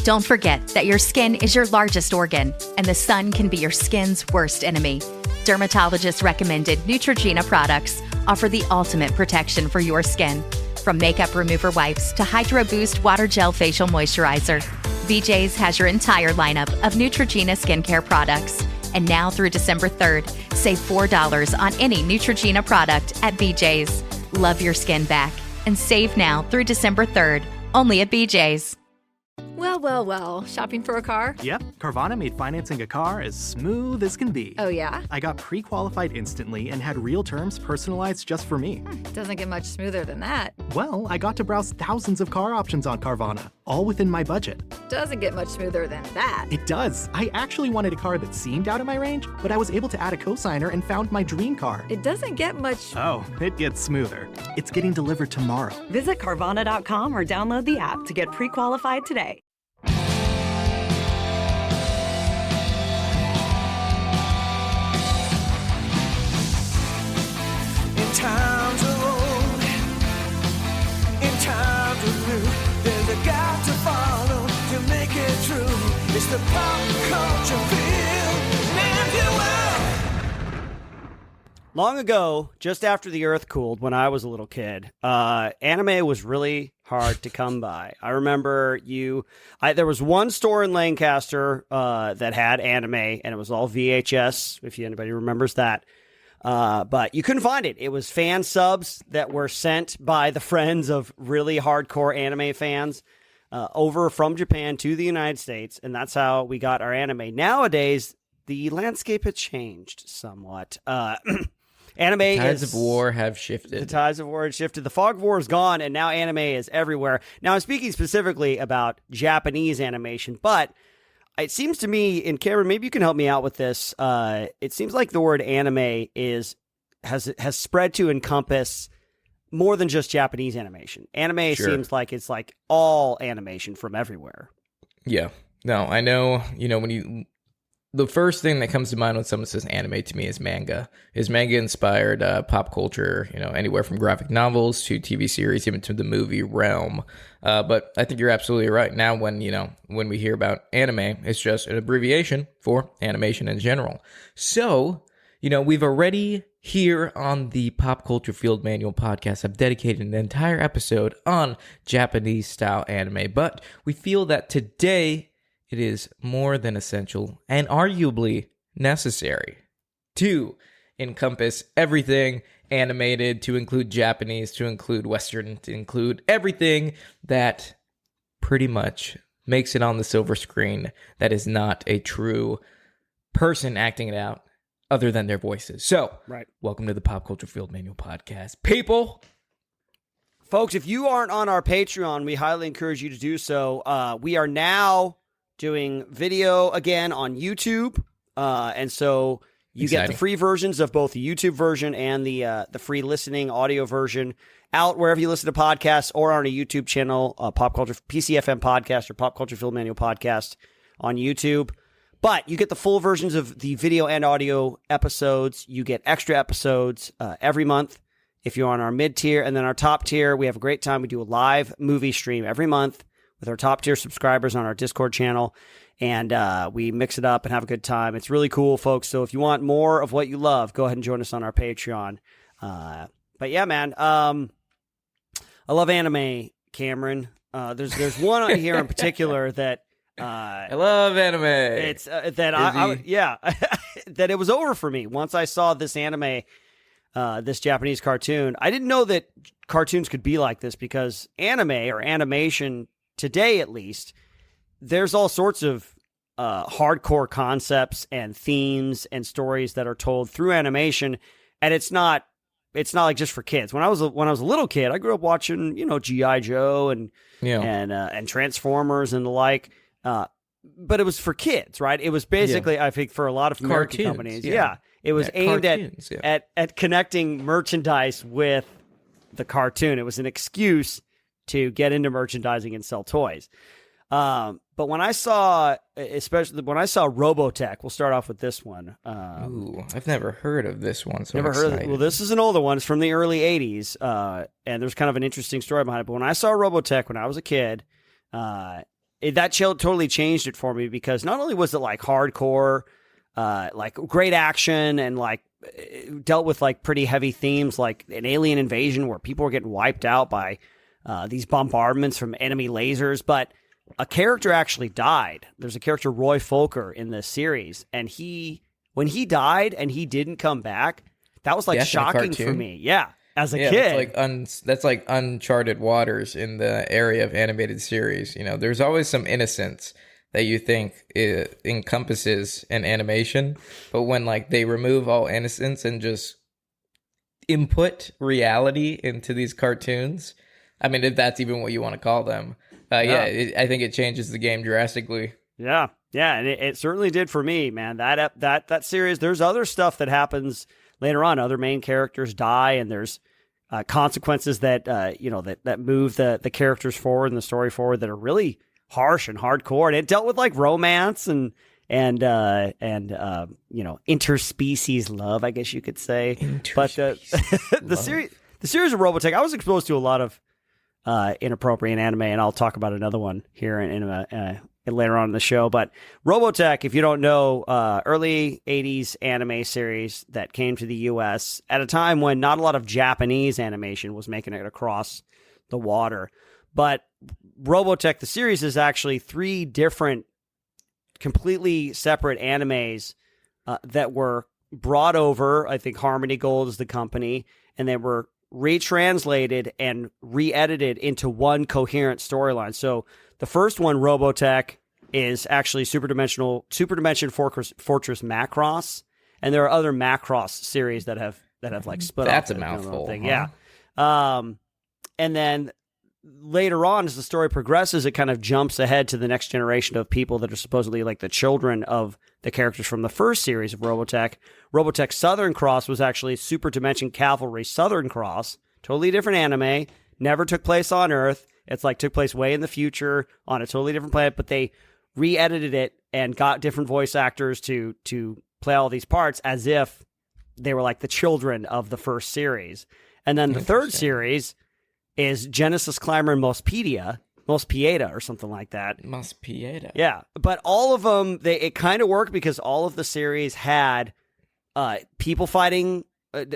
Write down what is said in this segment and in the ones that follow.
Don't forget that your skin is your largest organ, and the sun can be your skin's worst enemy. Dermatologist recommended Neutrogena products offer the ultimate protection for your skin. From makeup remover wipes to Hydro Boost Water Gel Facial Moisturizer, BJ's has your entire lineup of Neutrogena skincare products. And now through December 3rd, save $4 on any Neutrogena product at BJ's. Love your skin back and save now through December 3rd, only at BJ's. Well. Shopping for a car? Yep, Carvana made financing a car as smooth as can be. Oh, yeah? I got pre-qualified instantly and had real terms personalized just for me. Doesn't get much smoother than that. Well, I got to browse thousands of car options on Carvana, all within my budget. Doesn't get much smoother than that. It does. I actually wanted a car that seemed out of my range, but I was able to add a cosigner and found my dream car. It doesn't get much... Oh, it gets smoother. It's getting delivered tomorrow. Visit Carvana.com or download the app to get pre-qualified today. Times of old, in times of blue, there's a God to follow to make it true. It's the pop culture field, if you will. Long ago, just after the Earth cooled, when I was a little kid, anime was really hard to come by. I remember there was one store in Lancaster that had anime, and it was all VHS, if anybody remembers that. But you couldn't find it. It was fan subs that were sent by the friends of really hardcore anime fans over from Japan to the United States, and that's how we got our anime. Nowadays, the landscape has changed somewhat. Anime the tides of war have shifted. The tides of war have shifted. The fog of war is gone, and now anime is everywhere. Now, I'm speaking specifically about Japanese animation, but it seems to me, and Cameron, maybe you can help me out with this. It seems like the word anime has spread to encompass more than just Japanese animation. Anime seems like it's like all animation from everywhere. Yeah. No, I know, the first thing that comes to mind when someone says anime to me is manga. Is manga inspired pop culture, anywhere from graphic novels to TV series, even to the movie realm. But I think you're absolutely right. Now when we hear about anime, it's just an abbreviation for animation in general. So, we've already here on the Pop Culture Field Manual podcast have dedicated an entire episode on Japanese style anime, but we feel that today it is more than essential and arguably necessary to encompass everything animated, to include Japanese, to include Western, to include everything that pretty much makes it on the silver screen that is not a true person acting it out other than their voices. So, Welcome to the Pop Culture Field Manual podcast. People! Folks, if you aren't on our Patreon, we highly encourage you to do so. We are now doing video again on YouTube, and so you get the free versions of both the YouTube version and the free listening audio version out wherever you listen to podcasts, or on a YouTube channel, Pop Culture PCFM Podcast or Pop Culture Field Manual Podcast on YouTube. But you get the full versions of the video and audio episodes. You get extra episodes every month if you're on our mid tier, and then our top tier. We have a great time. We do a live movie stream every month with our top tier subscribers on our Discord channel, and we mix it up and have a good time. It's really cool, folks. So if you want more of what you love, go ahead and join us on our Patreon. But yeah, man, I love anime, Cameron. There's one on here in particular that I love anime. It's that that it was over for me once I saw this anime, this Japanese cartoon. I didn't know that cartoons could be like this, because anime or animation today, at least, there's all sorts of hardcore concepts and themes and stories that are told through animation, and it's not like just for kids. When I was a little kid, I grew up watching G.I. Joe and Transformers and the like, but it was for kids, right? It was basically, I think, for a lot of American companies, it was aimed at connecting merchandise with the cartoon. It was an excuse to get into merchandising and sell toys. But when I saw Robotech, we'll start off with this one. Ooh, I've never heard of this one. So never heard of it. Well, this is an older one. It's from the early 80s. And there's kind of an interesting story behind it. But when I saw Robotech when I was a kid, totally changed it for me, because not only was it like hardcore, like great action, and like dealt with like pretty heavy themes like an alien invasion where people were getting wiped out by these bombardments from enemy lasers, but a character actually died. There's a character, Roy Folker, in this series, and when he died and he didn't come back, that was like shocking for me. Yeah. As a kid, that's like uncharted waters in the area of animated series. You know, there's always some innocence that you think it encompasses an animation, but when like they remove all innocence and just input reality into these cartoons, I mean, if that's even what you want to call them, I think it changes the game drastically. Yeah, and it certainly did for me, man. That series. There's other stuff that happens later on. Other main characters die, and there's consequences that that move the characters forward and the story forward that are really harsh and hardcore. And it dealt with like romance and interspecies love, I guess you could say. But the series of Robotech, I was exposed to a lot of inappropriate anime, and I'll talk about another one here in later on in the show. But Robotech, if you don't know, early 80s anime series that came to the U.S. at a time when not a lot of Japanese animation was making it across the water. But Robotech, the series, is actually 3 different, completely separate animes that were brought over. I think Harmony Gold is the company, and they were retranslated and re-edited into one coherent storyline. So the first one, Robotech, is actually Super Dimension Fortress Macross, and there are other Macross series that have like split off. That's a mouthful. Thing. Yeah. And then later on, as the story progresses, it kind of jumps ahead to the next generation of people that are supposedly like the children of the characters from the first series of Robotech. Robotech Southern Cross was actually Super Dimension Cavalry Southern Cross, totally different anime, never took place on Earth. It's like took place way in the future on a totally different planet, but they re-edited it and got different voice actors to play all these parts as if they were like the children of the first series. And then the third series is Genesis Climber and Mospieta or something like that. Mospieta. Yeah, but all of them, it kind of worked because all of the series had people fighting,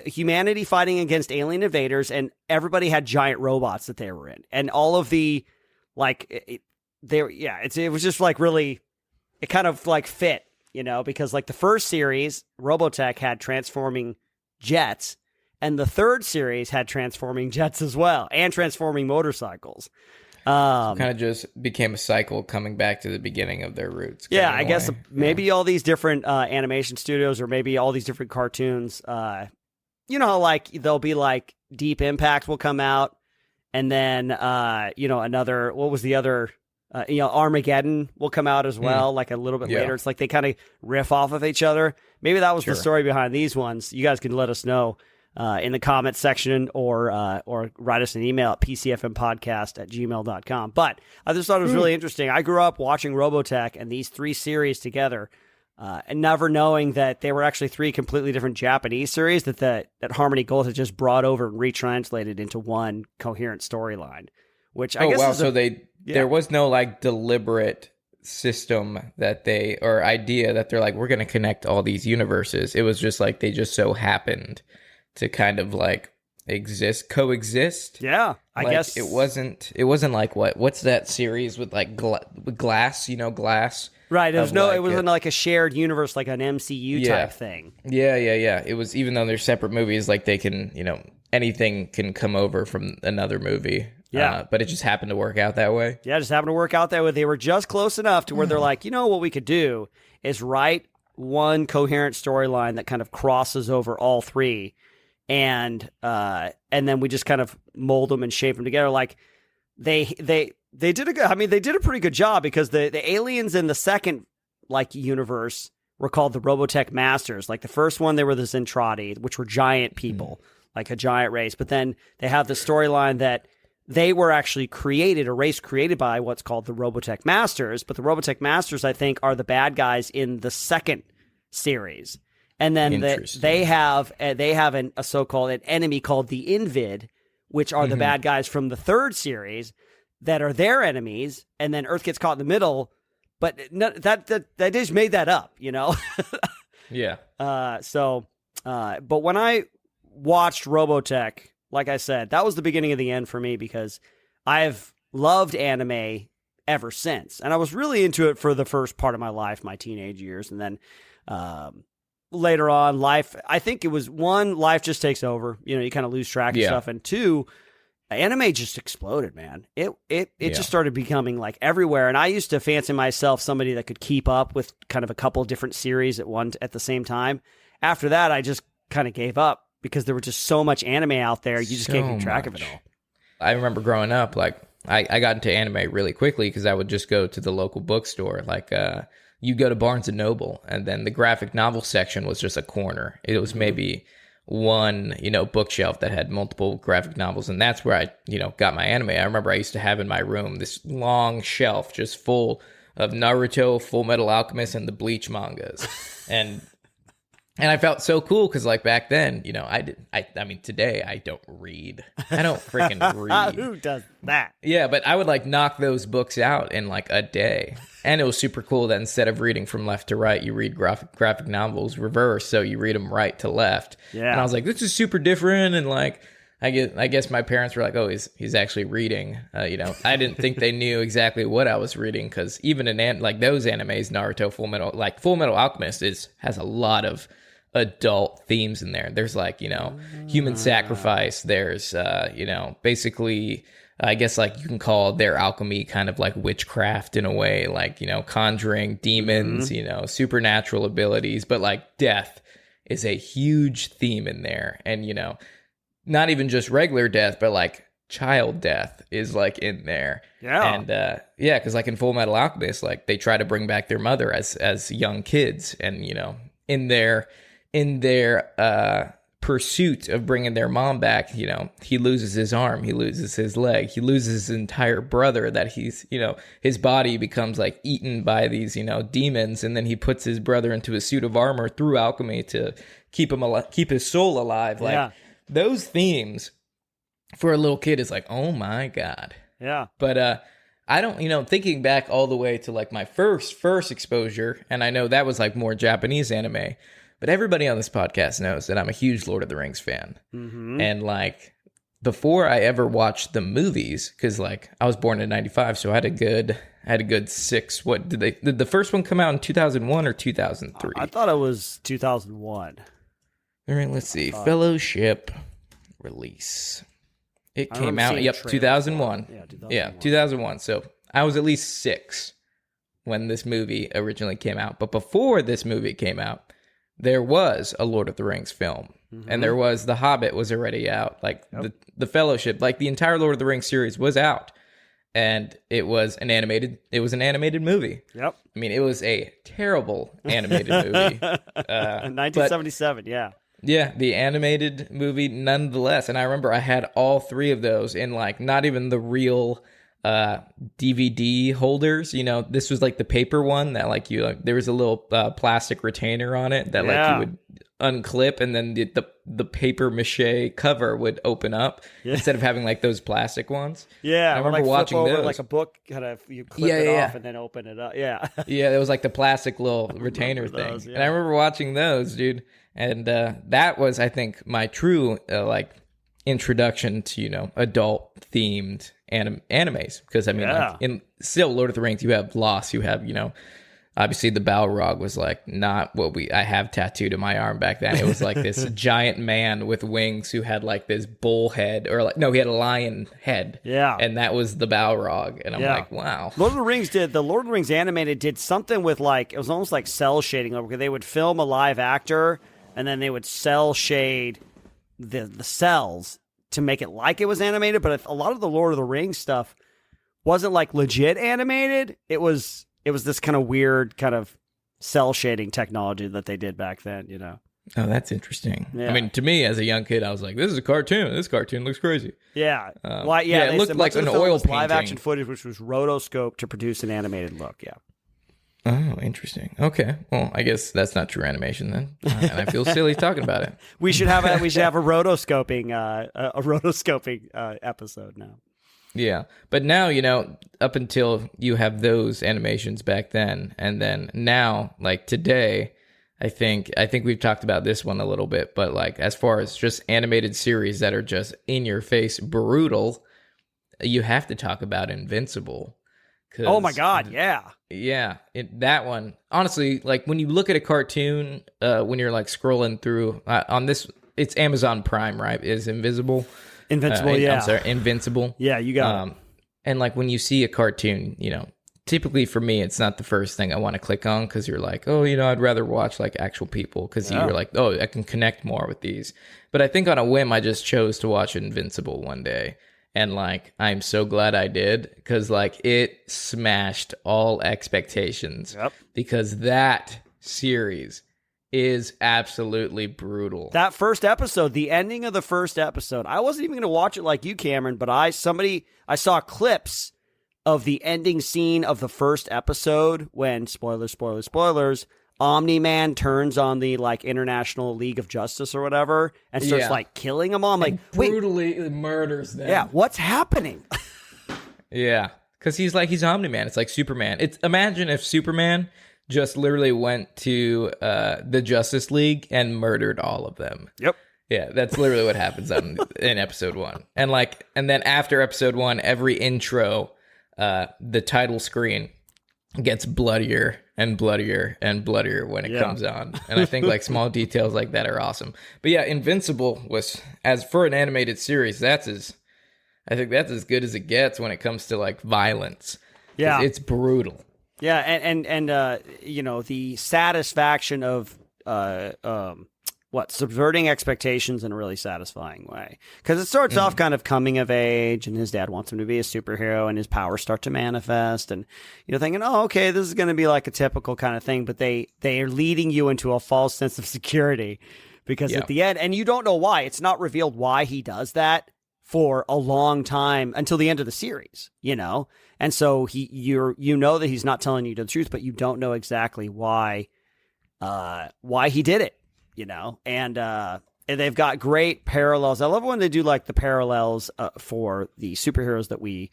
humanity fighting against alien invaders, and everybody had giant robots that they were in, and all of the it was just like really, it kind of like fit, because like the first series, Robotech had transforming jets, and the third series had transforming jets as well, and transforming motorcycles. Kind of just became a cycle coming back to the beginning of their roots. Yeah, I guess maybe all these different animation studios, or maybe all these different cartoons, like they'll be like Deep Impact will come out, and then another, what was the other, Armageddon will come out as well, like a little bit later. It's like they kind of riff off of each other. Maybe that was the story behind these ones. You guys can let us know in the comments section, or write us an email at pcfmpodcast@gmail.com. But I just thought it was really interesting. I grew up watching Robotech and these 3 series together, and never knowing that they were actually 3 completely different Japanese series that Harmony Gold had just brought over and retranslated into one coherent storyline. Which I guess there was no like deliberate system or idea that they're like, we're going to connect all these universes. It was just like they just so happened to kind of like coexist. Yeah, I guess it wasn't like what's that series with like glass, glass. Right, it wasn't like a shared universe, like an MCU type thing. Yeah. It was, even though they're separate movies, like they can, anything can come over from another movie. Yeah. But it just happened to work out that way. Yeah, it just happened to work out that way. They were just close enough to where they're like, what we could do is write one coherent storyline that kind of crosses over all 3. And then we just kind of mold them and shape them together. Like they did they did a pretty good job, because the aliens in the second universe were called the Robotech Masters. Like the first one, they were the Zentradi, which were giant people, like a giant race. But then they have the storyline that they were actually a race created by what's called the Robotech Masters. But the Robotech Masters, I think, are the bad guys in the second series. And then they have a so-called an enemy called the Invid, which are the bad guys from the third series. that are their enemies, and then Earth gets caught in the middle. But that just made that up, you know? Yeah. But when I watched Robotech, like I said, that was the beginning of the end for me because I've loved anime ever since. And I was really into it for the first part of my life, my teenage years. And then later on, life, I think it was one, life just takes over. You know, you kind of lose track of stuff. And two, anime just exploded, man. It just started becoming like everywhere. And I used to fancy myself somebody that could keep up with kind of a couple different series at the same time. After that, I just kind of gave up because there was just so much anime out there. You just can't keep track of it all. I remember growing up, like I got into anime really quickly because I would just go to the local bookstore. Like you go to Barnes and Noble, and then the graphic novel section was just a corner. It was maybe one, bookshelf that had multiple graphic novels, and that's where I, got my anime. I remember I used to have in my room this long shelf just full of Naruto, Full Metal Alchemist, and the Bleach mangas. And I felt so cool because, like, back then, I mean, today I don't read. I don't freaking read. Who does that? Yeah, but I would, like, knock those books out in, like, a day. And it was super cool that instead of reading from left to right, you read graphic novels reverse, so you read them right to left. Yeah. And I was like, this is super different, and, like, I guess my parents were like, oh, he's actually reading. I didn't think they knew exactly what I was reading because even in like those animes, Naruto, Full Metal Alchemist has a lot of adult themes in there. There's like, human sacrifice. There's, basically, I guess like you can call their alchemy kind of like witchcraft in a way, like, conjuring demons, supernatural abilities, but like death is a huge theme in there. And, not even just regular death, but like child death is like in there. Yeah. And because like in Full Metal Alchemist, like they try to bring back their mother as young kids, and in their pursuit of bringing their mom back, he loses his arm, he loses his leg, he loses his entire brother. That he's his body becomes like eaten by these demons, and then he puts his brother into a suit of armor through alchemy to keep his soul alive. Like. Those themes for a little kid is like, oh my God. Yeah. But I don't, thinking back all the way to like my first exposure, and I know that was like more Japanese anime, but everybody on this podcast knows that I'm a huge Lord of the Rings fan. Mm-hmm. And like before I ever watched the movies, because like I was born in 95, so I had a good 6. What did the first one come out in 2001 or 2003? I thought it was 2001. All right, let's see. Fellowship release. It came out, 2001. Yeah, 2001. So I was at least 6 when this movie originally came out. But before this movie came out, there was a Lord of the Rings film. Mm-hmm. And there was The Hobbit was already out. Like the Fellowship, like the entire Lord of the Rings series was out. And it was an animated movie. Yep. I mean, it was a terrible animated movie. 1977, yeah. Yeah, the animated movie nonetheless. And I remember I had all 3 of those in like not even the real DVD holders. This was like the paper one that like there was a little plastic retainer on it that like you would unclip, and then the paper mache cover would open up instead of having like those plastic ones. Yeah, I remember like watching those. Like a book, kind of you clip it off and then open it up. Yeah, yeah, it was like the plastic little retainer thing, those, and I remember watching those, dude. And that was, I think, my true like introduction to adult themed animes. Because I mean, like, in still Lord of the Rings, you have Lost, you have obviously the Balrog was like not what I have tattooed in my arm back then. It was like this giant man with wings who had like this bull head, or like no, he had a lion head. Yeah, and that was the Balrog. And I'm like, wow. The Lord of the Rings animated did something with like, it was almost like cell shading, where they would film a live actor and then they would cell shade the cells to make it like it was animated. But a lot of the Lord of the Rings stuff wasn't like legit animated. It was this kind of weird kind of cell shading technology that they did back then, Oh, that's interesting. Yeah. I mean, to me as a young kid, I was like, this is a cartoon. This cartoon looks crazy. Yeah. It looked like an oil painting. Live action footage, which was rotoscoped to produce an animated look. Yeah. Oh, interesting. Okay. Well, I guess that's not true animation then. And I feel silly talking about it. We should have a rotoscoping episode now. Yeah. But now, up until you have those animations back then, and then now, like today, I think we've talked about this one a little bit, but like as far as just animated series that are just in your face brutal, you have to talk about Invincible. Oh my God, yeah. Yeah, that one. Honestly, like when you look at a cartoon, when you're like scrolling through on this, it's Amazon Prime, right? Is Invincible? Yeah. I'm sorry, Invincible. Yeah, you got it. And like when you see a cartoon, typically for me, it's not the first thing I want to click on because you're like, oh, I'd rather watch like actual people because you're like, oh, I can connect more with these. But I think on a whim, I just chose to watch Invincible one day. And like, I'm so glad I did because like it smashed all expectations. Yep. Because that series is absolutely brutal. That first episode, the ending of the first episode, I wasn't even going to watch it like you, Cameron, but I saw clips of the ending scene of the first episode when, spoilers, Omni-Man turns on the like International League of Justice or whatever and starts like killing them all. I'm like, brutally murders them. Yeah, what's happening? Yeah, because he's Omni-Man. It's like Superman. Imagine if Superman just literally went to the Justice League and murdered all of them. Yep. Yeah, that's literally what happens in episode 1. And then after episode 1, every intro, the title screen gets bloodier and bloodier and bloodier when it comes on. And I think like small details like that are awesome. But yeah, Invincible was, as for an animated series, I think that's as good as it gets when it comes to like violence. Yeah. It's brutal. Yeah, and the satisfaction of subverting expectations in a really satisfying way. Because it starts off kind of coming of age, and his dad wants him to be a superhero, and his powers start to manifest, and thinking, oh, okay, this is going to be like a typical kind of thing, but they are leading you into a false sense of security, because at the end, and you don't know why, it's not revealed why he does that for a long time until the end of the series, and so you know that he's not telling you the truth, but you don't know exactly why he did it. And they've got great parallels. I love when they do like the parallels for the superheroes that we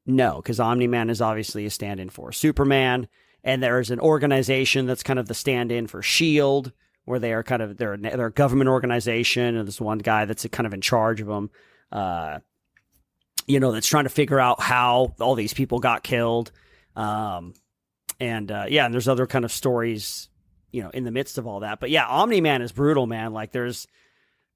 know, because Omni-Man is obviously a stand-in for Superman, and there's an organization that's kind of the stand-in for S.H.I.E.L.D., where they are kind of they're a government organization, and there's one guy that's kind of in charge of them, that's trying to figure out how all these people got killed, and there's other kind of stories in the midst of all that. But yeah, Omni-Man is brutal, man. Like there's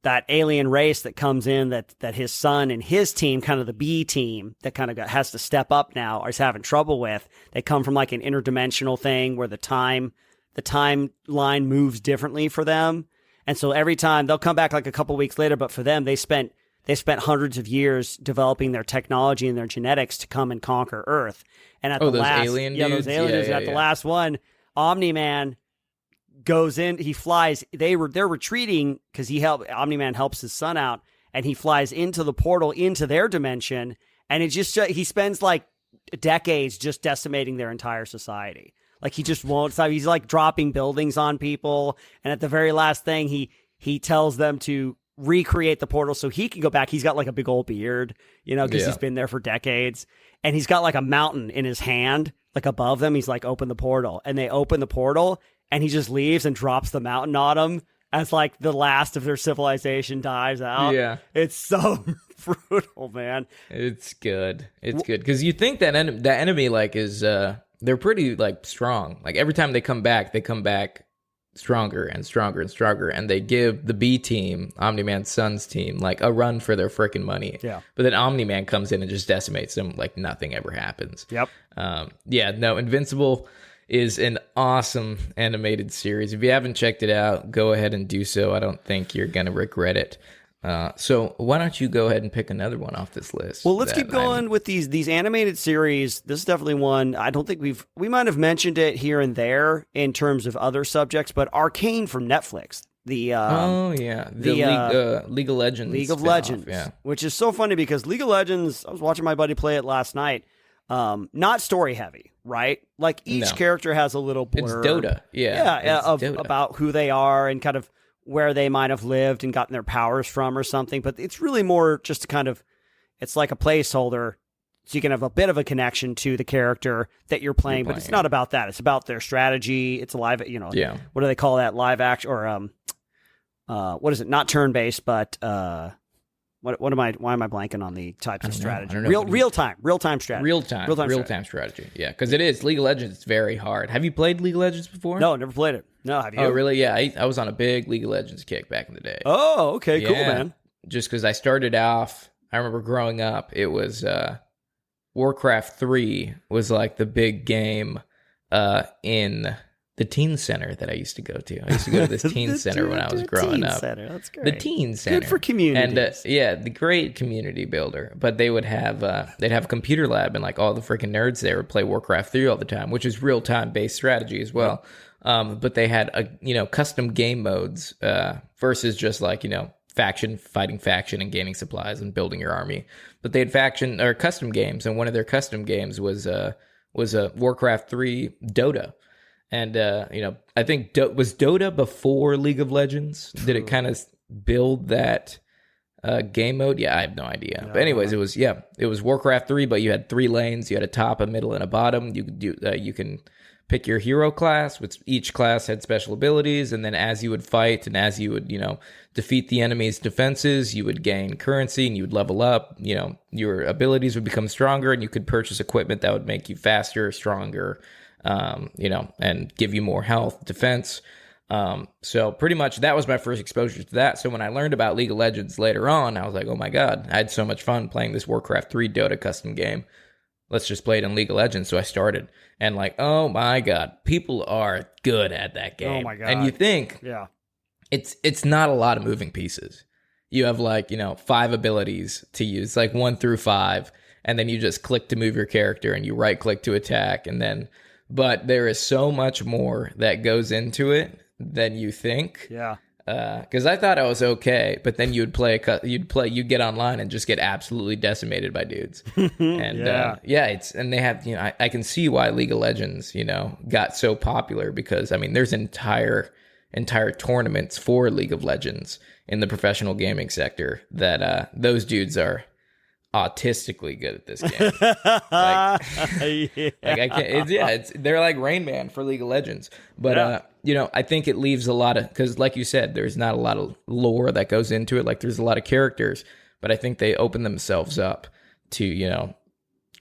that alien race that comes in that his son and his team, kind of the B team, that kind of has to step up now, or is having trouble with. They come from like an interdimensional thing where the timeline moves differently for them. And so every time they'll come back like a couple weeks later, but for them, they spent hundreds of years developing their technology and their genetics to come and conquer Earth. And at the last last one, Omni-Man goes in, he flies, they're retreating because Omni-Man helps his son out, and he flies into the portal into their dimension, and he spends like decades just decimating their entire society. Like he just won't stop. He's like dropping buildings on people, and at the very last thing he tells them to recreate the portal so he can go back. He's got like a big old beard, because he's been there for decades, and he's got like a mountain in his hand, like above them. He's like, open the portal, and they open the portal, and he just leaves and drops the mountain on them as like the last of their civilization dies out. Yeah. It's so brutal, man. It's good. It's good. Because you think that that enemy like is, they're pretty like strong. Like every time they come back stronger and stronger and stronger. And they give the B team, Omni-Man's son's team, like a run for their freaking money. Yeah. But then Omni-Man comes in and just decimates them like nothing ever happens. Yep. Invincible is an awesome animated series. If you haven't checked it out, go ahead and do so. I don't think you're going to regret it. So why don't you go ahead and pick another one off this list? Well, let's keep going with these animated series. This is definitely one. I don't think we might have mentioned it here and there in terms of other subjects, but Arcane from Netflix. League of Legends. League of Legends, which is so funny because League of Legends, I was watching my buddy play it last night. Not story heavy, right? Like each character has a little blurb. It's Dota. Dota. About who they are and kind of where they might have lived and gotten their powers from or something. But it's really more just kind of, it's like a placeholder so you can have a bit of a connection to the character that you're playing, but it's not about that. It's about their strategy. It's a live, what do they call that? Live action, or what is it? Not turn-based, but why am I blanking on the types of strategy? Real-time strategy. Real-time strategy. Yeah, because it is. League of Legends is very hard. Have you played League of Legends before? No, never played it. No, have you? Oh, really? Yeah, I was on a big League of Legends kick back in the day. Oh, okay, cool, man. Just because I started off, I remember growing up, it was Warcraft 3 was like the big game in the teen center that I used to go to. I used to go to this teen center when I was growing up. Center. That's great. The teen center. Good for communities. And the great community builder. But they would have they'd have a computer lab, and like all the freaking nerds there would play Warcraft 3 all the time, which is real time based strategy as well. But they had custom game modes versus just like fighting faction and gaining supplies and building your army. But they had custom games, and one of their custom games was a Warcraft 3 Dota. And I think was Dota before League of Legends? Did it kind of build that game mode? Yeah, I have no idea. No. But anyways, it was Warcraft 3, but you had 3 lanes. You had a top, a middle, and a bottom. You can pick your hero class, which each class had special abilities, and then as you would fight and as you would, defeat the enemy's defenses, you would gain currency and you would level up. Your abilities would become stronger, and you could purchase equipment that would make you faster, stronger, and give you more health, defense. So pretty much that was my first exposure to that. So when I learned about League of Legends later on, I was like, oh my God, I had so much fun playing this Warcraft 3 Dota custom game. Let's just play it in League of Legends. So I started, and like, oh my God, people are good at that game. Oh my God. And you think, it's not a lot of moving pieces. You have like, 5 abilities to use, like 1 through 5, and then you just click to move your character and you right click to attack. And then, but there is so much more that goes into it than you think. Yeah. Because I thought I was okay, but then you'd get online and just get absolutely decimated by dudes. And and they have, I can see why League of Legends, got so popular, because I mean, there's entire tournaments for League of Legends in the professional gaming sector that those dudes are autistically good at this game. I can't. They're like Rain Man for League of Legends. But I think it leaves a lot of, because like you said, there's not a lot of lore that goes into it. Like there's a lot of characters, but I think they open themselves up to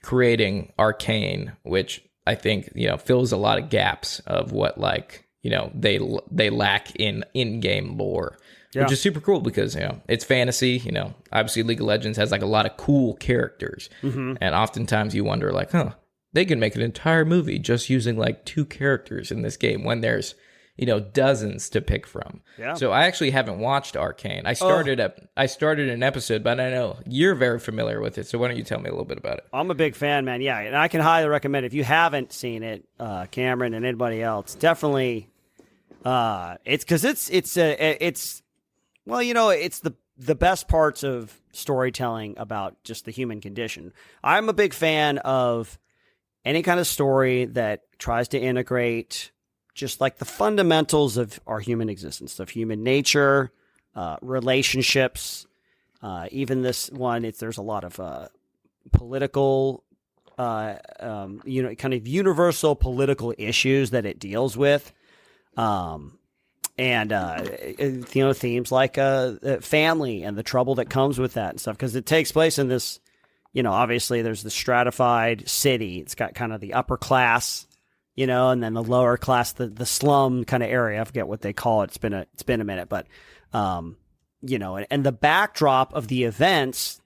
creating Arcane, which I think fills a lot of gaps of what they lack in in-game lore. Yeah. Which is super cool because, it's fantasy, obviously League of Legends has like a lot of cool characters. Mm-hmm. And oftentimes you wonder like, they can make an entire movie just using like 2 characters in this game when there's, dozens to pick from. Yeah. So I actually haven't watched Arcane. I started an episode, but I know you're very familiar with it. So why don't you tell me a little bit about it? I'm a big fan, man. Yeah. And I can highly recommend, if you haven't seen it, Cameron and anybody else, definitely, it's the best parts of storytelling about just the human condition. I'm a big fan of any kind of story that tries to integrate just like the fundamentals of our human existence, of human nature, relationships. Even this one, there's a lot of political, kind of universal political issues that it deals with. And themes like family and the trouble that comes with that and stuff, because it takes place in this, obviously there's the stratified city. It's got kind of the upper class, and then the lower class, the slum kind of area. I forget what they call it. It's been a minute, but and the backdrop of the events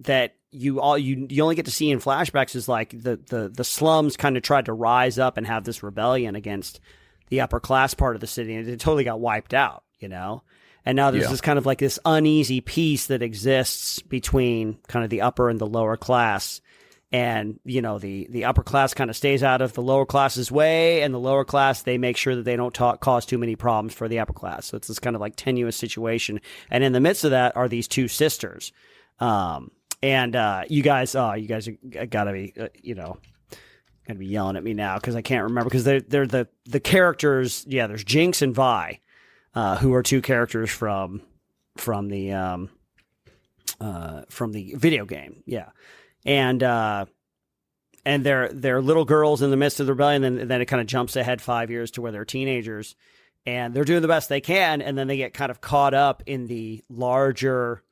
that you only get to see in flashbacks is like the slums kind of tried to rise up and have this rebellion against the upper class part of the city, and it totally got wiped out, and now there's this kind of like this uneasy peace that exists between kind of the upper and the lower class. And, the upper class kind of stays out of the lower class's way, and the lower class, they make sure that they don't cause too many problems for the upper class. So it's this kind of like tenuous situation. And in the midst of that are these 2 sisters. You guys gotta be, gonna be yelling at me now because I can't remember, because they're the characters. Yeah, there's Jinx and Vi, who are 2 characters from the video game. Yeah, and they're little girls in the midst of the rebellion. And then it kind of jumps ahead 5 years to where they're teenagers, and they're doing the best they can. And then they get kind of caught up in the larger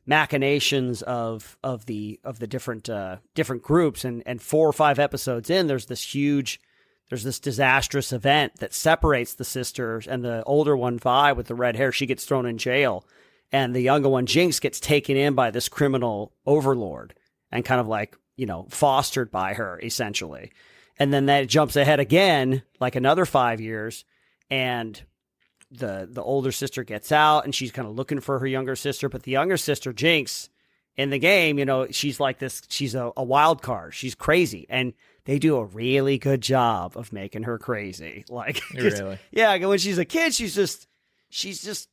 machinations of the different groups. And 4 or 5 episodes in, there's this disastrous event that separates the sisters, and the older one, Vi, with the red hair, she gets thrown in jail, and the younger one, Jinx, gets taken in by this criminal overlord and kind of like, fostered by her, essentially. And then that jumps ahead again, like another 5 years, and the older sister gets out, and she's kind of looking for her younger sister. But the younger sister, Jinx, in the game, she's like this. She's a wild card. She's crazy, and they do a really good job of making her crazy. Like, really? Yeah. When she's a kid, she's just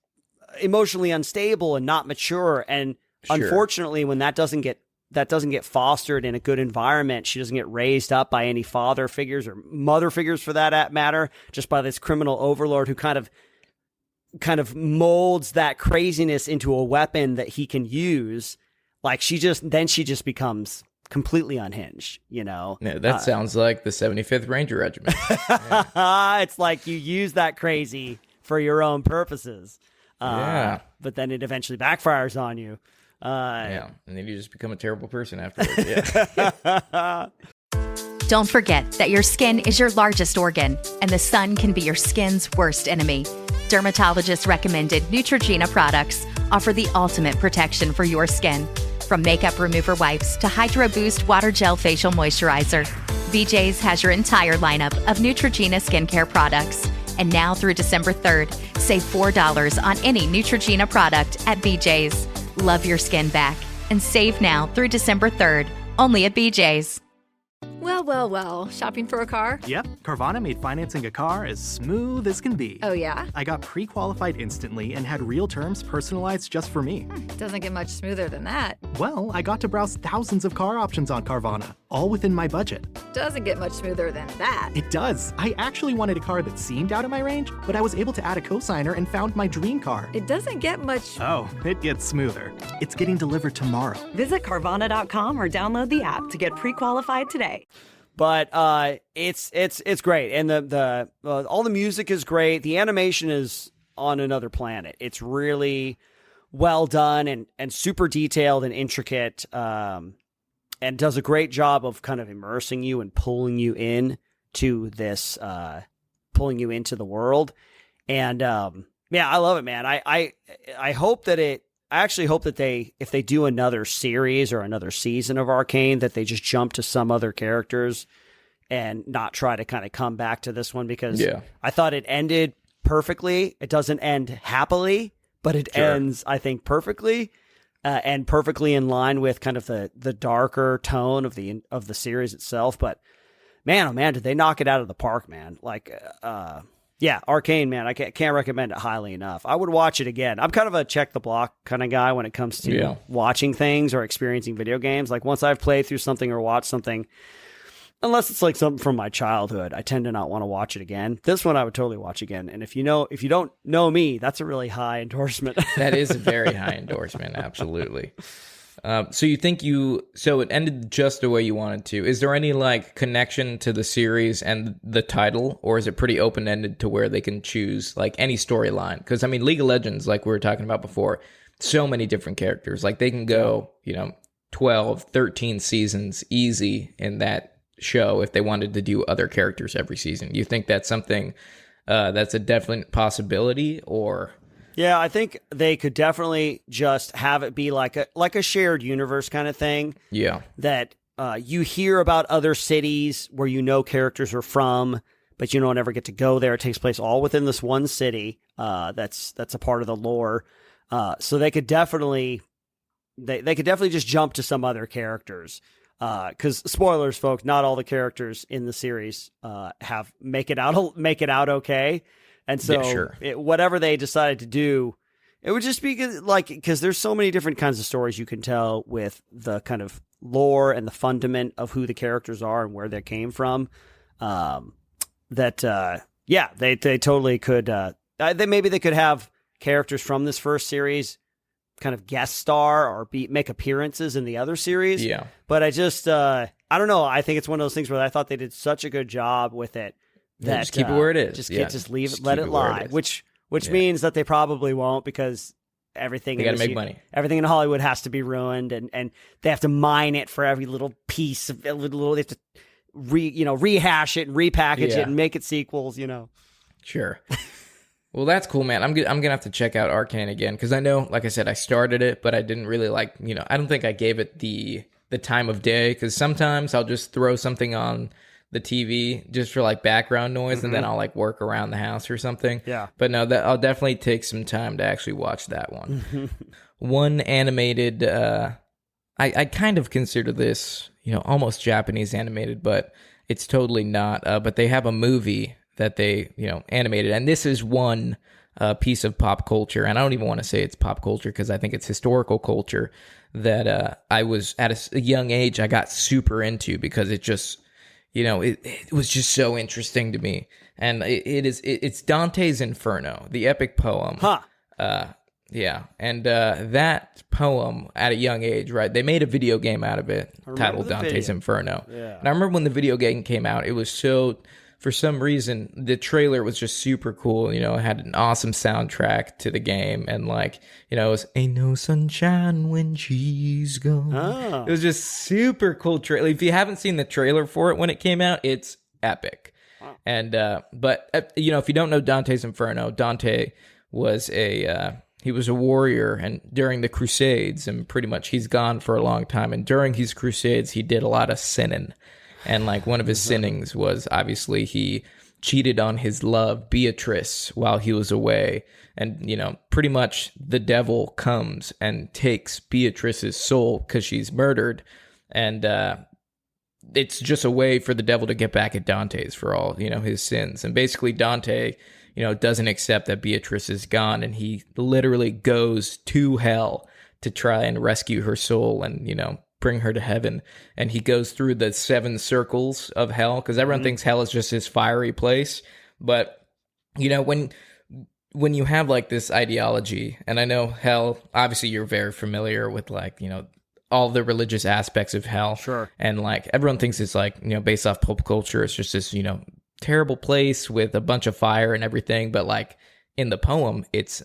emotionally unstable and not mature. And unfortunately, when that doesn't get fostered in a good environment, she doesn't get raised up by any father figures or mother figures for that matter, just by this criminal overlord who kind of molds that craziness into a weapon that he can use. Like, she just becomes completely unhinged, Yeah, that sounds like the 75th Ranger Regiment. Yeah. It's like you use that crazy for your own purposes. Yeah. But then it eventually backfires on you. And then you just become a terrible person afterwards. Yeah. Don't forget that your skin is your largest organ, and the sun can be your skin's worst enemy. Dermatologist recommended Neutrogena products offer the ultimate protection for your skin. From makeup remover wipes to Hydro Boost Water Gel Facial Moisturizer, BJ's has your entire lineup of Neutrogena skincare products. And now through December 3rd, save $4 on any Neutrogena product at BJ's. Love your skin back and save now through December 3rd, only at BJ's. Well, shopping for a car? Yep, Carvana made financing a car as smooth as can be. Oh, yeah? I got pre-qualified instantly and had real terms personalized just for me. Doesn't get much smoother than that. Well, I got to browse thousands of car options on Carvana, all within my budget. Doesn't get much smoother than that. It does. I actually wanted a car that seemed out of my range, but I was able to add a cosigner and found my dream car. It doesn't get much... Oh, it gets smoother. It's getting delivered tomorrow. Visit Carvana.com or download the app to get pre-qualified today. But it's great, and the all the music is great. The animation is on another planet. It's really well done and super detailed and intricate, and does a great job of kind of immersing you and pulling you into this, pulling you into the world. And I love it, man. I hope that I actually hope that if they do another series or another season of Arcane, that they just jump to some other characters and not try to kind of come back to this one, because I thought it ended perfectly. It doesn't end happily, but it ends, I think, perfectly, and perfectly in line with kind of the darker tone of the series itself. But man, oh man, did they knock it out of the park, man. Like, yeah, Arcane, man, I can't recommend it highly enough. I would watch it again. I'm kind of a check the block kind of guy when it comes to watching things or experiencing video games. Like, once I've played through something or watched something, unless it's like something from my childhood, I tend to not want to watch it again. This one I would totally watch again. And if you don't know me, that's a really high endorsement. That is a very high endorsement, absolutely. So you think so it ended just the way you wanted to. Is there any like connection to the series and the title, or is it pretty open-ended to where they can choose like any storyline? Because I mean, League of Legends, like we were talking about before, so many different characters. Like they can go, 12, 13 seasons easy in that show if they wanted to do other characters every season. You think that's something that's a definite possibility, or... Yeah, I think they could definitely just have it be like a shared universe kind of thing. Yeah. That you hear about other cities where characters are from, but you don't ever get to go there. It takes place all within this one city. That's a part of the lore. So they could definitely just jump to some other characters. Because spoilers, folks, not all the characters in the series make it out okay. And so whatever they decided to do, it would just be because there's so many different kinds of stories you can tell with the kind of lore and the fundament of who the characters are and where they came from. They totally could. Maybe they could have characters from this first series kind of guest star or make appearances in the other series. Yeah. But I just, I don't know. I think it's one of those things where I thought they did such a good job with it that just keep it where it is. Just leave it, let it lie, which means that they probably won't because everything they got to make money. Everything in Hollywood has to be ruined, and they have to mine it for every little piece of little. They have to rehash it and repackage it and make it sequels. Sure. Well, that's cool, man. I'm gonna have to check out Arcane again because I know, like I said, I started it, but I didn't really I don't think I gave it the time of day because sometimes I'll just throw something on the TV just for like background noise, and then I'll like work around the house or something. Yeah. But no, I'll definitely take some time to actually watch that one. One animated, I kind of consider this, almost Japanese animated, but it's totally not. But they have a movie that they, animated, and this is one piece of pop culture, and I don't even want to say it's pop culture because I think it's historical culture that I was at a young age I got super into because it just. It was just so interesting to me. And it's Dante's Inferno, the epic poem. Yeah. And that poem at a young age, right? They made a video game out of it titled Dante's Inferno. Yeah. And I remember when the video game came out, it was for some reason, the trailer was just super cool. It had an awesome soundtrack to the game. And it was Ain't No Sunshine When She's Gone. Oh. It was just super cool trailer. If you haven't seen the trailer for it when it came out, it's epic. Wow. And, but if you don't know Dante's Inferno, Dante was he was a warrior and during the Crusades, and pretty much he's gone for a long time. And during his Crusades, he did a lot of sinning. And one of his sinnings was obviously he cheated on his love, Beatrice, while he was away. And, pretty much the devil comes and takes Beatrice's soul because she's murdered. And it's just a way for the devil to get back at Dante's for all, his sins. And basically Dante, doesn't accept that Beatrice is gone. And he literally goes to hell to try and rescue her soul and, bring her to heaven. And he goes through the 7 circles of hell because everyone thinks hell is just this fiery place. But when you have this ideology, and I know hell, obviously you're very familiar with all the religious aspects of hell. Sure. And everyone thinks it's based off pop culture, it's just this terrible place with a bunch of fire and everything. But in the poem,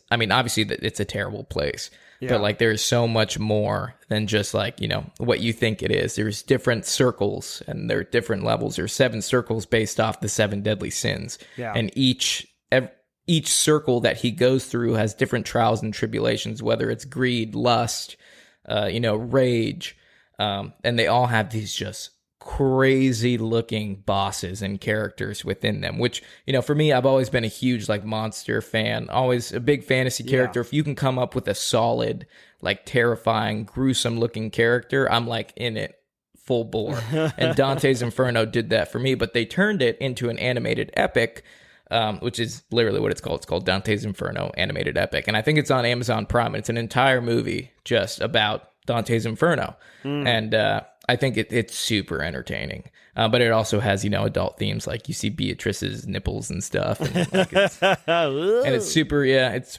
obviously it's a terrible place. Yeah. But there's so much more than just what you think it is. There's different circles and there are different levels. There's 7 circles based off the 7 deadly sins. Yeah. And each circle that he goes through has different trials and tribulations, whether it's greed, lust, rage. And they all have these just crazy looking bosses and characters within them, which for me, I've always been a huge monster fan, always a big fantasy character. If you can come up with a solid terrifying, gruesome looking character, I'm in it full bore. And Dante's Inferno did that for me, but they turned it into an animated epic, which is literally what it's called. It's called Dante's Inferno Animated Epic, and I think it's on Amazon Prime, and it's an entire movie just about Dante's Inferno. And I think it's super entertaining, but it also has adult themes, you see Beatrice's nipples and stuff, and, and it's super it's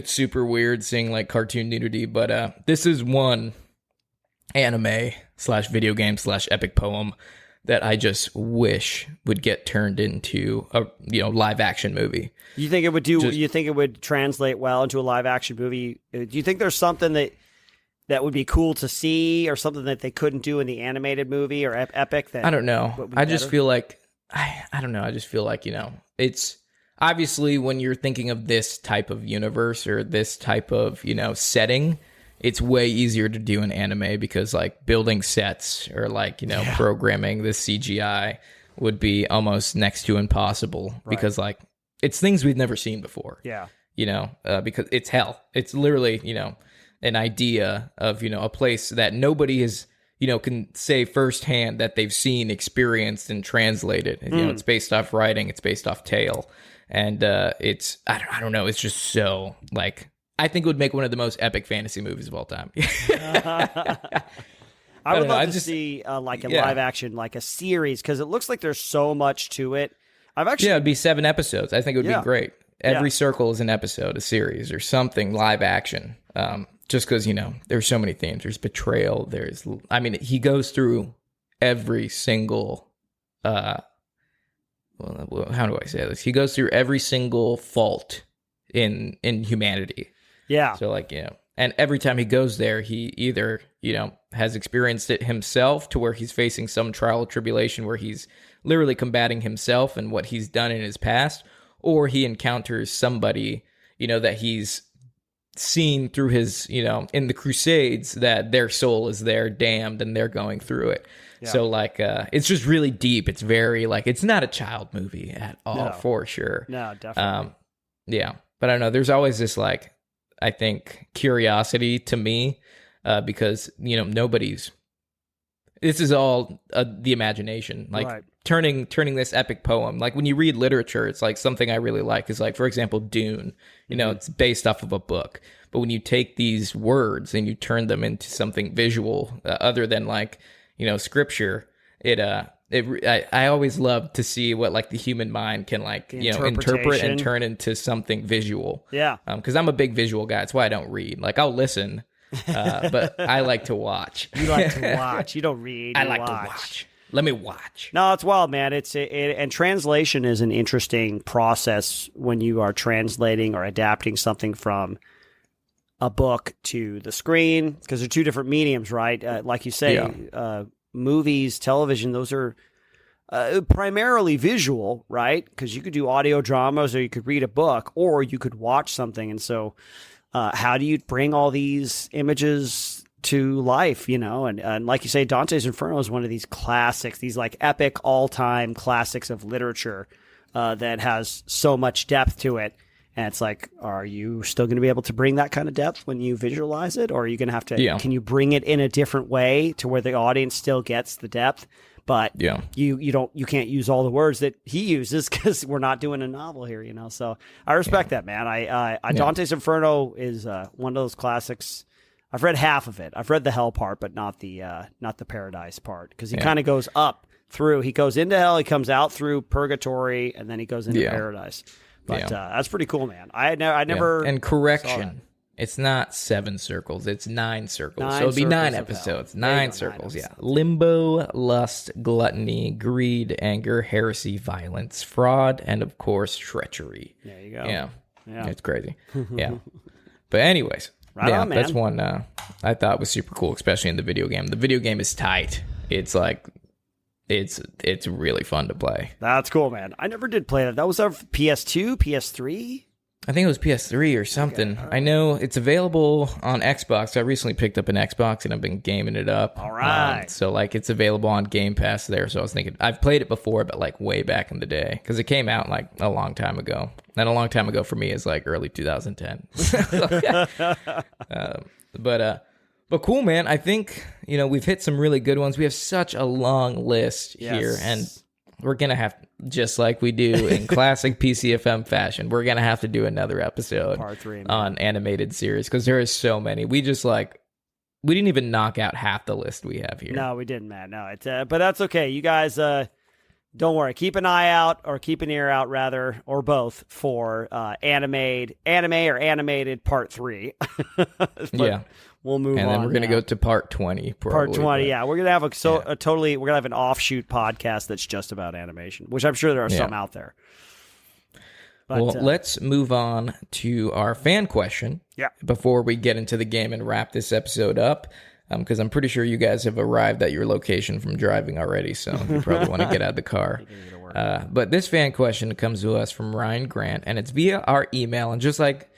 super weird seeing cartoon nudity. But this is one anime/video game/ epic poem that I just wish would get turned into a live action movie. You think it would you think it would translate well into a live action movie? Do you think there's something that would be cool to see, or something that they couldn't do in the animated movie or epic? That I don't know. I just feel I don't know. I just feel it's obviously when you're thinking of this type of universe or this type of setting, it's way easier to do in anime because building sets or programming this CGI would be almost next to impossible, right? Because it's things we've never seen before. Yeah, because it's hell. It's literally an idea of a place that nobody is can say firsthand that they've seen, experienced, and translated. It's based off writing, it's based off tale, and it's I don't know. It's just so I think it would make one of the most epic fantasy movies of all time. I would love to see live action, a series, because it looks like there's so much to it. It'd be 7 episodes. I think it would be great. Every circle is an episode, a series, or something live action. just because, there's so many themes. There's betrayal. He goes through every single, how do I say this? He goes through every single fault in humanity. Yeah. So and every time he goes there, he either, has experienced it himself to where he's facing some trial or tribulation where he's literally combating himself and what he's done in his past, or he encounters somebody, that he's seen through his, in the Crusades, that their soul is there damned and they're going through it. Yeah. So it's just really deep. It's very it's not a child movie at all, for sure. No, definitely. Yeah. But I don't know, there's always this I think curiosity to me, because this is all the imagination, right. turning this epic poem. Like when you read literature, it's something I really like is for example, Dune, it's based off of a book, but when you take these words and you turn them into something visual, other than scripture, I always love to see what the human mind can interpret and turn into something visual. Yeah. Because I'm a big visual guy. That's why I don't read. I'll listen, but I like to watch. You like to watch. You don't read. I like to watch. Let me watch. No, it's wild, man. And translation is an interesting process when you are translating or adapting something from a book to the screen, because they're two different mediums, right? Like you say, movies, television, those are primarily visual, right? Because you could do audio dramas, or you could read a book, or you could watch something. And so how do you bring all these images to life, and like you say, Dante's Inferno is one of these classics, these epic all-time classics of literature that has so much depth to it. And it's are you still going to be able to bring that kind of depth when you visualize it? Or are you going to have to, can you bring it in a different way to where the audience still gets the depth? But you can't use all the words that he uses because we're not doing a novel here, So I respect that, man. Dante's Inferno is one of those classics. I've read half of it. I've read the hell part, but not the paradise part, because he kind of goes up through. He goes into hell, he comes out through purgatory, and then he goes into paradise. But that's pretty cool, man. I never. And correction, it's not 7 circles; it's 9 circles. So it'd be 9 episodes. 9 circles. Yeah. Limbo, lust, gluttony, greed, anger, heresy, violence, fraud, and of course treachery. There you go. Yeah. It's crazy. Yeah. But anyways, right on, man. That's one I thought was super cool, especially in the video game. The video game is tight. It's it's really fun to play. That's cool, man. I never did play that. That was our PS2, PS3? I think it was PS3 or something. Okay, right. I know it's available on Xbox. I recently picked up an Xbox and I've been gaming it up. All right. So it's available on Game Pass there. So I was thinking, I've played it before, but way back in the day, because it came out a long time ago. And a long time ago for me is early 2010. But cool, man. I think, we've hit some really good ones. We have such a long list here, and we're going to have, just like we do in classic PCFM fashion, we're going to have to do another episode Part 3, on animated series, because there is so many. We just we didn't even knock out half the list we have here. No, we didn't, man. No, it's but that's okay. You guys, don't worry. Keep an eye out, or keep an ear out, rather, or both, for anime or animated Part 3. Yeah. We'll move on. And then we're going to go to part 20. Probably, part 20, yeah. We're going to have we're going to have an offshoot podcast that's just about animation, which I'm sure there are some out there. But, let's move on to our fan question before we get into the game and wrap this episode up, because I'm pretty sure you guys have arrived at your location from driving already, so you probably want to get out of the car. But this fan question comes to us from Ryan Grant, and it's via our email, and just like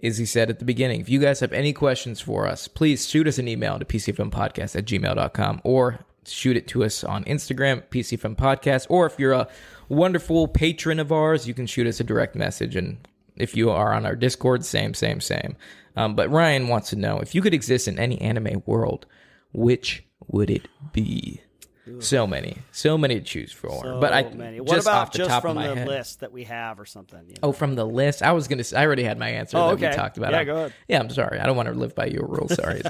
Izzy said at the beginning, if you guys have any questions for us, please shoot us an email to pcfmpodcast@gmail.com, or shoot it to us on Instagram, pcfmpodcast, or if you're a wonderful patron of ours, you can shoot us a direct message, and if you are on our Discord, same. But Ryan wants to know, if you could exist in any anime world, which would it be? So many to choose for. What just about off the just top from of my the head, list that we have or something? Oh, from the list? I was gonna say, I already had my answer that we talked about. Yeah, go ahead. Yeah, I'm sorry. I don't want to live by your rules. Sorry.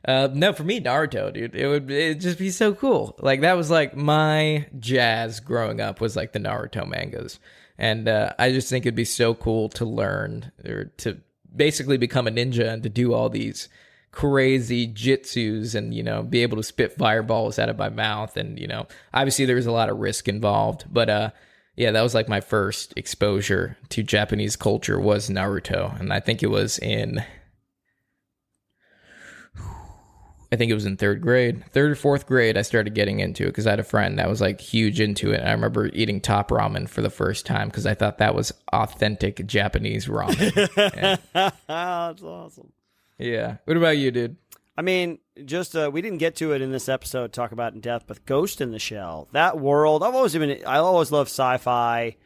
No, for me, Naruto, dude. It'd just be so cool. That was my jazz growing up, was the Naruto mangas. And I just think it'd be so cool to learn, or to basically become a ninja and to do all these crazy jitsus and, be able to spit fireballs out of my mouth. And, obviously there was a lot of risk involved. But yeah, that was like my first exposure to Japanese culture was Naruto. And I think it was in third or fourth grade, I started getting into it because I had a friend that was like huge into it. And I remember eating top ramen for the first time because I thought that was authentic Japanese ramen. Yeah. That's awesome. Yeah. What about you, dude? I mean, just we didn't get to it in this episode, talk about it in depth, but Ghost in the Shell, that world, I always loved sci-fi,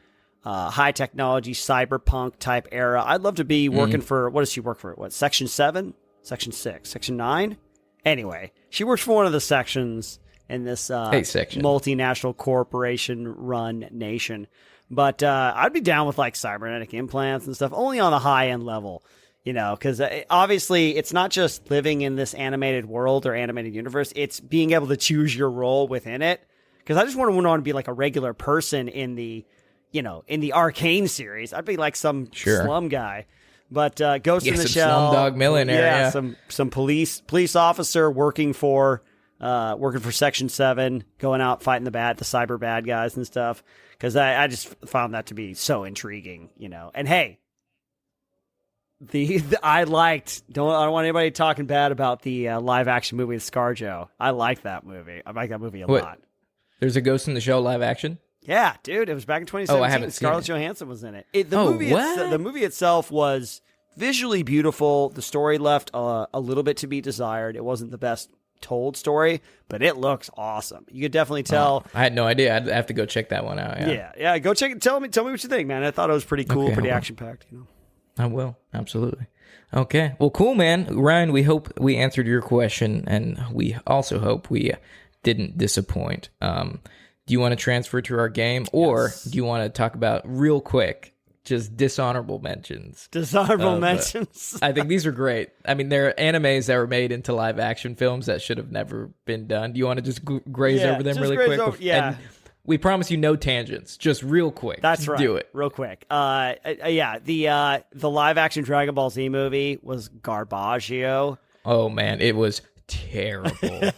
high technology, cyberpunk type era. I'd love to be working for, what does she work for? What, Section 7? Section 6? Section 9? Anyway, she works for one of the sections in this multinational corporation-run nation. But I'd be down with like cybernetic implants and stuff, only on the high-end level, because obviously it's not just living in this animated world or animated universe. It's being able to choose your role within it. Because I just wouldn't want to be like a regular person in the Arcane series. I'd be like some slum guy. But Ghost in the Shell, Slumdog Millionaire, some police officer working for Section 7, going out fighting the cyber bad guys and stuff. Because I just found that to be so intriguing, And hey, I don't want anybody talking bad about the live action movie with ScarJo. I like that movie. I like that movie a lot. There's a Ghost in the Shell live action? Yeah, dude, it was back in 2017. I haven't Scarlett seen it. Johansson was in it. The movie itself was visually beautiful. The story left a little bit to be desired. It wasn't the best told story, but it looks awesome. You could definitely tell. I had no idea. I'd have to go check that one out. Yeah. Go check it. Tell me what you think, man. I thought it was pretty cool, Okay, pretty action packed. I will, absolutely. Okay, well, cool, man. Ryan, we hope we answered your question, and we also hope we didn't disappoint. Do you want to transfer to our game, or do you want to talk about real quick, just dishonorable mentions? Mentions. I think these are great. I mean, they're animes that were made into live action films that should have never been done. Do you want to just graze over them really quick? Yeah. And we promise you no tangents, just real quick. That's just right. Do it. Real quick. The live action Dragon Ball Z movie was Garbaggio. Oh, man, it was terrible.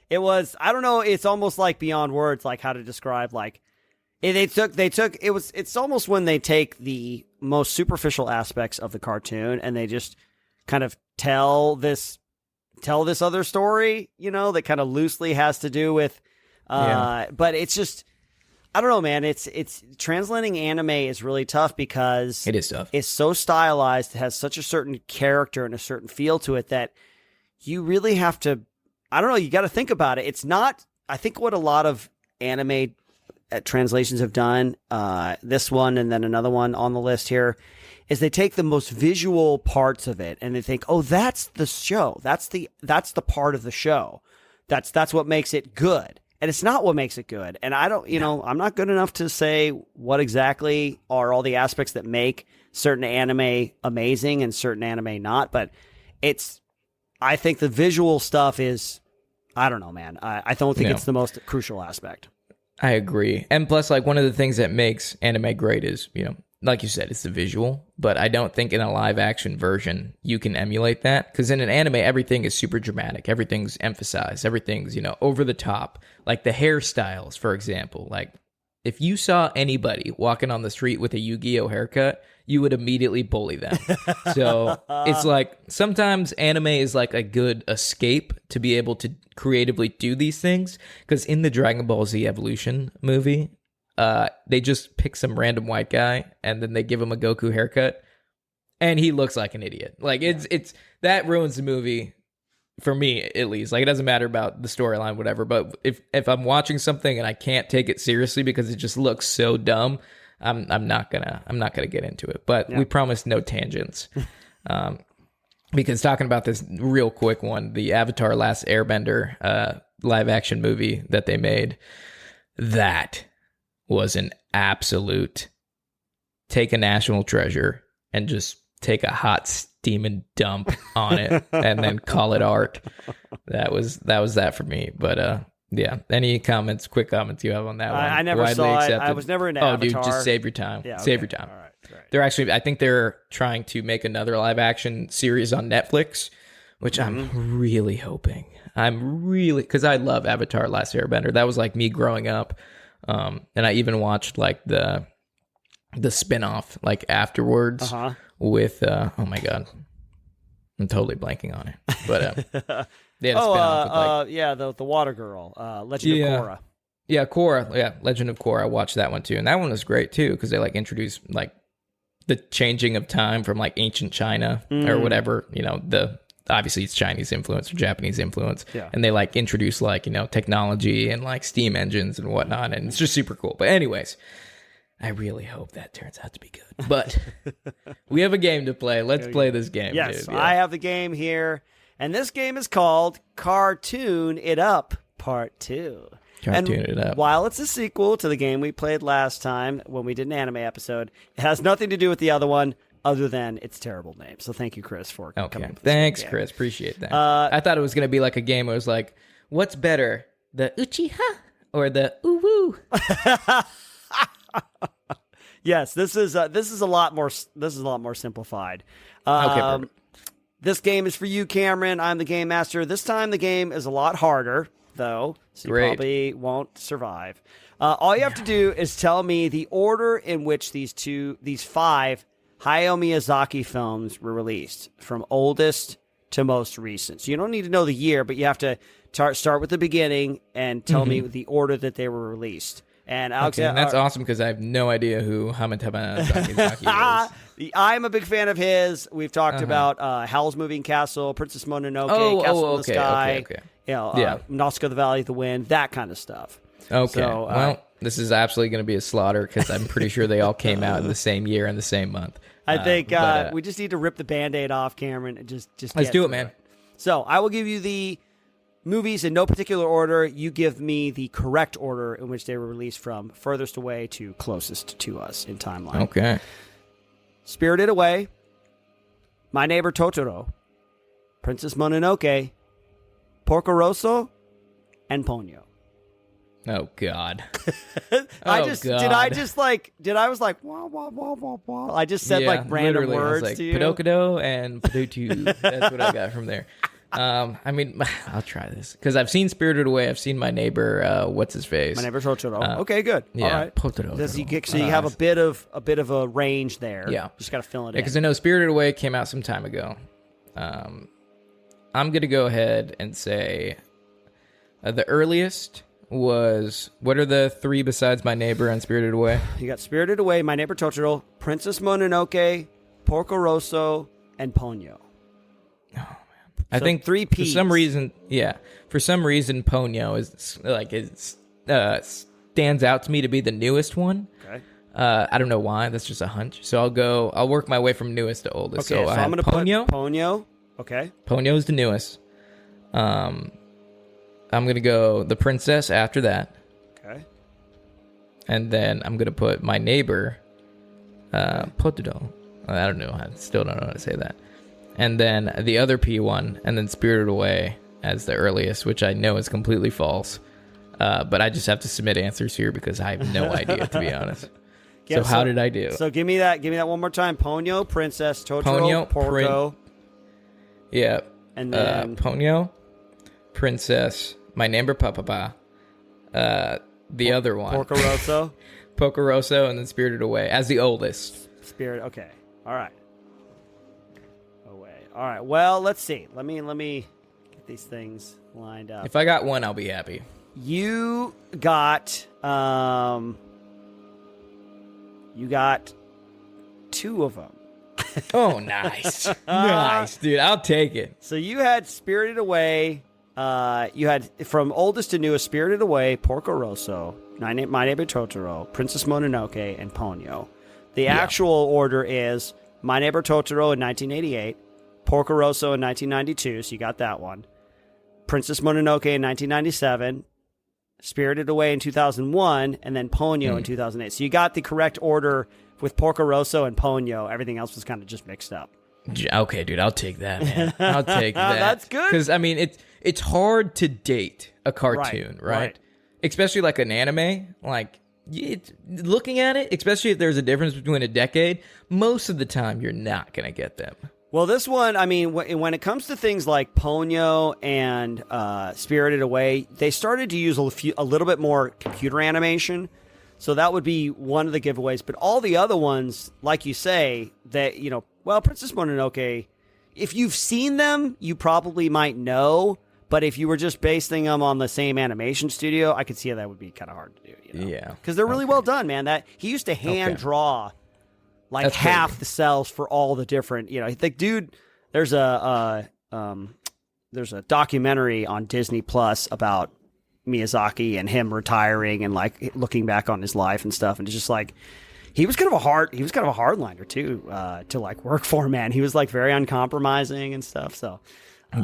It was, I don't know, it's almost like beyond words, like how to describe, like, it's almost when they take the most superficial aspects of the cartoon and they just kind of tell this other story, that kind of loosely has to do with, but it's just, I don't know, man, it's translating anime is really tough because it is tough. It's so stylized, it has such a certain character and a certain feel to it that you really have to, I don't know, you got to think about it. It's not, I think what a lot of anime translations have done, this one and then another one on the list here, is they take the most visual parts of it and they think, oh, that's the show. That's the part of the show. That's what makes it good. And it's not what makes it good. And I don't, I'm not good enough to say what exactly are all the aspects that make certain anime amazing and certain anime not, but I think the visual stuff is, I don't know, man. I don't think it's the most crucial aspect. I agree. And plus, like, one of the things that makes anime great is, like you said, it's the visual. But I don't think in a live action version you can emulate that. Because in an anime, everything is super dramatic. Everything's emphasized. Everything's, over the top. Like the hairstyles, for example. Like, if you saw anybody walking on the street with a Yu-Gi-Oh haircut, you would immediately bully them. So it's like sometimes anime is like a good escape to be able to creatively do these things. Because in the Dragon Ball Z Evolution movie, they just pick some random white guy and then they give him a Goku haircut, and he looks like an idiot. Like it's that ruins the movie for me, at least. Like, it doesn't matter about the storyline, whatever. But if I'm watching something and I can't take it seriously because it just looks so dumb, I'm not gonna get into it. But we promise no tangents. Because talking about this real quick one, the Avatar Last Airbender live action movie that they made, that was an absolute take a national treasure and just take a hot steaming dump on it and then call it art. That was that for me. But Yeah. Any comments, quick comments you have on that one? I never Widely saw accepted? it. I was never into Oh, Avatar. dude, just save your time. Yeah, Save your time. All right. They're actually, I think they're trying to make another live action series on Netflix, which I'm really hoping. Because I love Avatar: Last Airbender. That was like me growing up. And I even watched like the spinoff like afterwards with, oh my God, I'm totally blanking on it. But they had a spinoff with like, the water girl, Legend of Korra. Yeah, Korra. Yeah, Legend of Korra. I watched that one too, and that one was great too because they like introduced like the changing of time from like ancient China or whatever. You know, obviously it's Chinese influence or Japanese influence, and they like introduce like technology and like steam engines and whatnot, and it's just super cool. But anyways, I really hope that turns out to be good. But we have a game to play. Let's play this game. Yes, dude. Yeah. I have the game here, and this game is called Cartoon It Up Part 2. Cartoon It Up. While it's a sequel to the game we played last time when we did an anime episode, it has nothing to do with the other one other than its terrible name. So thank you, Chris, for coming up with Thanks, this Chris. Appreciate that. I thought it was going to be like a game where it was like, what's better, the Uchiha or the Uwu? Yes, this is a lot more simplified. Okay, perfect. This game is for you, Cameron. I'm the game master. This time the game is a lot harder, though, so you probably won't survive. All you have to do is tell me the order in which these 5 Hayao Miyazaki films were released, from oldest to most recent. So you don't need to know the year, but you have to start with the beginning and tell me the order that they were released. And Alex, and that's awesome because I have no idea who Hamatama Miyazaki is. I'm a big fan of his. We've talked about Howl's Moving Castle, Princess Mononoke, Castle in the Sky, Nausicaa, the Valley of the Wind, that kind of stuff. Okay. So, well, this is absolutely going to be a slaughter because I'm pretty sure they all came out in the same year and the same month. I think we just need to rip the Band-Aid off, Cameron, and just let's do it, man. So I will give you the movies in no particular order. You give me the correct order in which they were released from furthest away to closest to us in timeline. Okay. Spirited Away, My Neighbor Totoro, Princess Mononoke, Porco Rosso, and Ponyo. Oh God! I was like, wah, wah, wah, wah, wah. I just said like random words like, to you. Pidokido and Padutu. That's what I got from there. I mean, I'll try this because I've seen Spirited Away. I've seen My Neighbor. What's his face? My Neighbor Totoro. Okay, good. Yeah, all right. Totoro. So you have a bit of a range there. Yeah, just got to fill it in. Because I know Spirited Away came out some time ago. I'm gonna go ahead and say the earliest was, what are the 3 besides My Neighbor and Spirited Away? You got Spirited Away, My Neighbor Totoro, Princess Mononoke, Porco Rosso, and Ponyo. Oh man, I think 3 P's. For some reason, Ponyo is like stands out to me to be the newest one. Okay. I don't know why. That's just a hunch. So I'll work my way from newest to oldest. Okay, so I'm gonna Ponyo. put Ponyo. Okay. Ponyo's the newest. I'm going to go the princess after that. Okay. And then I'm going to put My Neighbor, Potudo. I don't know. I still don't know how to say that. And then the other P one, and then Spirited Away as the earliest, which I know is completely false. But I just have to submit answers here because I have no idea, to be honest. So how did I do? So give me that one more time. Ponyo, Princess, Totoro, Porco. Yeah. And then Ponyo, Princess, My Neighbor Papa, the other one, Porco Rosso, Porco Rosso, and then Spirited Away as the oldest. Okay. All right. Away. All right. Well, let's see. Let me get these things lined up. If I got one, I'll be happy. You got 2 of them. Oh, nice. Nice, dude. I'll take it. So you had Spirited Away. You had from oldest to newest: Spirited Away, Porco Rosso, My Neighbor Totoro, Princess Mononoke, and Ponyo. The actual order is My Neighbor Totoro in 1988, Porco Rosso in 1992, so you got that one. Princess Mononoke in 1997, Spirited Away in 2001, and then Ponyo in 2008. So you got the correct order with Porco Rosso and Ponyo. Everything else was kind of just mixed up. Okay, dude, I'll take that, man. I'll take that. That's good. Because, I mean, it's hard to date a cartoon, right? Especially like an anime, like looking at it, especially if there's a difference between a decade, most of the time you're not going to get them. Well, this one, I mean, when it comes to things like Ponyo and Spirited Away, they started to use a little bit more computer animation. So that would be one of the giveaways. But all the other ones, like you say, that, you know, well, Princess Mononoke, if you've seen them, you probably might know. But if you were just basing them on the same animation studio, I could see how that would be kind of hard to do. You know? Yeah. Because they're really well done, man. That he used to hand draw like that's half crazy. The cells for all the different, you know, like, dude, there's a documentary on Disney Plus about Miyazaki and him retiring and like looking back on his life and stuff. And it's just like, he was kind of a hardliner too, to like work for, man. He was like very uncompromising and stuff. So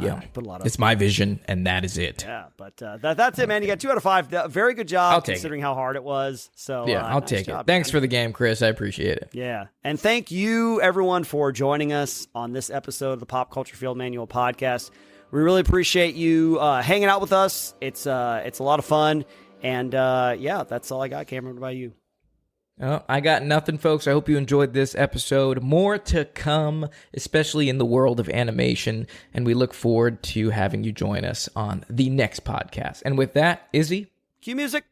yeah, put a lot of it's my vision, and that is it. Yeah, but that's it, man. You got 2 out of 5. Very good job considering how hard it was. So yeah, I'll take it. Thanks for the game, Chris. I appreciate it. Yeah, and thank you everyone for joining us on this episode of the Pop Culture Field Manual podcast. We really appreciate you hanging out with us. It's a lot of fun, and yeah, that's all I got. Cameron, what about you? Oh, I got nothing, folks. I hope you enjoyed this episode. More to come, especially in the world of animation, and we look forward to having you join us on the next podcast. And with that, Izzy, cue music.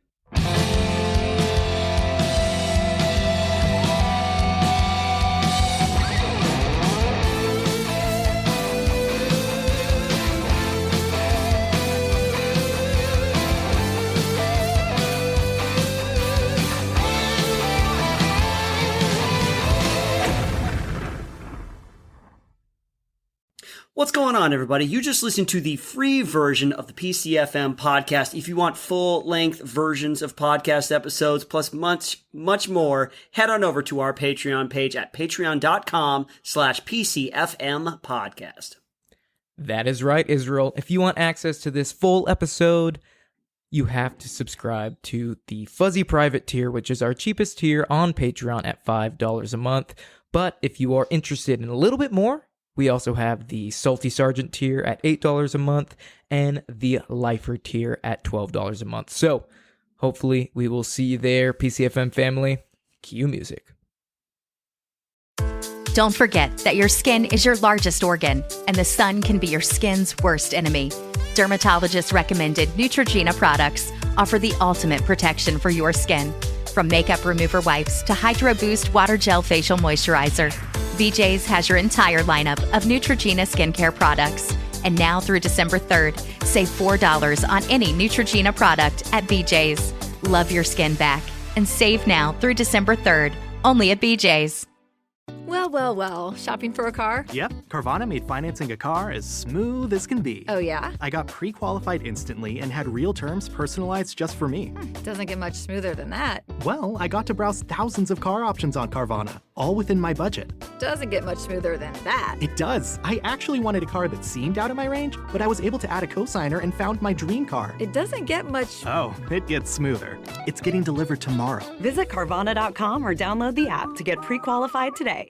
What's going on, everybody? You just listened to the free version of the PCFM podcast. If you want full-length versions of podcast episodes, plus much more, head on over to our Patreon page at patreon.com/PCFM podcast. That is right, Israel. If you want access to this full episode, you have to subscribe to the Fuzzy Private tier, which is our cheapest tier on Patreon at $5 a month. But if you are interested in a little bit more, we also have the Salty Sergeant tier at $8 a month and the Lifer tier at $12 a month. So hopefully we will see you there, PCFM family. Cue music. Don't forget that your skin is your largest organ, and the sun can be your skin's worst enemy. Dermatologist recommended Neutrogena products offer the ultimate protection for your skin. From makeup remover wipes to Hydro Boost Water Gel Facial Moisturizer, BJ's has your entire lineup of Neutrogena skincare products. And now through December 3rd, save $4 on any Neutrogena product at BJ's. Love your skin back and save now through December 3rd, only at BJ's. Well, shopping for a car? Yep, Carvana made financing a car as smooth as can be. Oh, yeah? I got pre-qualified instantly and had real terms personalized just for me. Doesn't get much smoother than that. Well, I got to browse thousands of car options on Carvana, all within my budget. Doesn't get much smoother than that. It does. I actually wanted a car that seemed out of my range, but I was able to add a cosigner and found my dream car. It doesn't get much... Oh, it gets smoother. It's getting delivered tomorrow. Visit Carvana.com or download the app to get pre-qualified today.